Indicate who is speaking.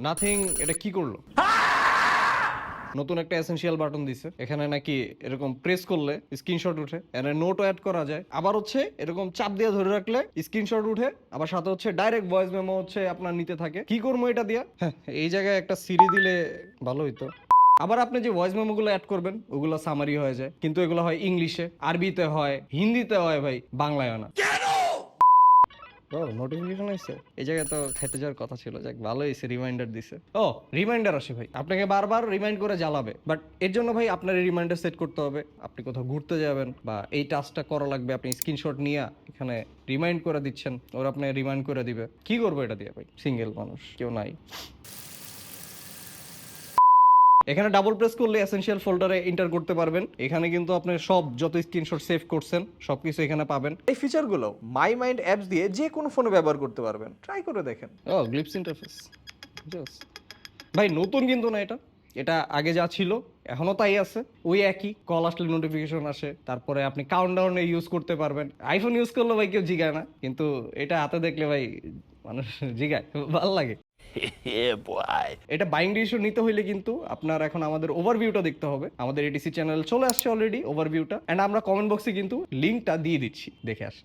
Speaker 1: Nothing. এটা কি করলো? নতুন একটা এসেনশিয়াল বাটন দিছে, এখানে নাকি এরকম প্রেস করলে স্ক্রিনশট উঠে, এখানে নোটও অ্যাড করা যায়। আবার হচ্ছে এরকম চাপ দিয়ে ধরে রাখলে স্ক্রিনশট উঠে, আবার সাথে হচ্ছে ডাইরেক্ট ভয়েস মেমো হচ্ছে আপনার নিতে থাকে। কি করবো এটা দিয়া? হ্যাঁ, এই জায়গায় একটা সিরি দিলে ভালো হইতো। আবার আপনি যে ভয়েস মেমো গুলো অ্যাড করবেন ওগুলো সামারি হয়ে যায়, কিন্তু এগুলো হয় ইংলিশে, আরবিতে হয়, হিন্দিতে হয় ভাই, বাংলায় হয় না। ও, নোটিফিকেশন আইছে। এই জায়গায় তো খাইতে যাওয়ার কথা ছিল, যাক ভালো হয়েছে রিমাইন্ডার দিছে। ও, রিমাইন্ডার আসে ভাই, আপনাকে বারবার রিমাইন্ড করে জ্বালাবে, বাট এর জন্য ভাই আপনার রিমাইন্ডার সেট করতে হবে। আপনি কোথাও ঘুরতে যাবেন বা এই টাস্কটা করা লাগবে, আপনি স্ক্রিনশট নিয়ে এখানে রিমাইন্ড করে দিচ্ছেন, ওরা আপনি রিমাইন্ড করে দিবে। কি করবো এটা দিয়ে ভাই? সিঙ্গেল মানুষ, কেউ নাই। এখানে ডাবল প্রেস করলে এসেনশিয়াল ফোল্ডারে এন্টার করতে পারবেন। এখানে কিন্তু আপনি সব যত স্ক্রিনশট সেভ করছেন সবকিছু এখানে পাবেন।
Speaker 2: এই ফিচারগুলো মাই মাইন্ড অ্যাপস দিয়ে যে কোনো ফোনে ব্যবহার করতে পারবেন, ট্রাই করে দেখেন।
Speaker 1: ও, গ্লিপস ইন্টারফেস ভাই নতুন কিন্তু না এটা, এটা আগে যা ছিল এখনো তাই আছে, ওই একই। কল আসলে নোটিফিকেশন আসে, তারপরে আপনি কাউন্টডাউনে ইউজ করতে পারবেন। আইফোন ইউজ করলে ভাই কেউ জিগায় না, কিন্তু এটা হাতে দেখলে ভাই মানুষ জিগায়, ভালো লাগে। এটা বাইং ডিসিশন নিতে হইলে কিন্তু আপনার এখন আমাদের ওভারভিউটা দেখতে হবে। আমাদের এটিসি চ্যানেল চলে আসছে অলরেডি ওভারভিউটা, এন্ড আমরা কমেন্ট বক্সে কিন্তু লিংকটা দিয়ে দিচ্ছি, দেখে আসেন।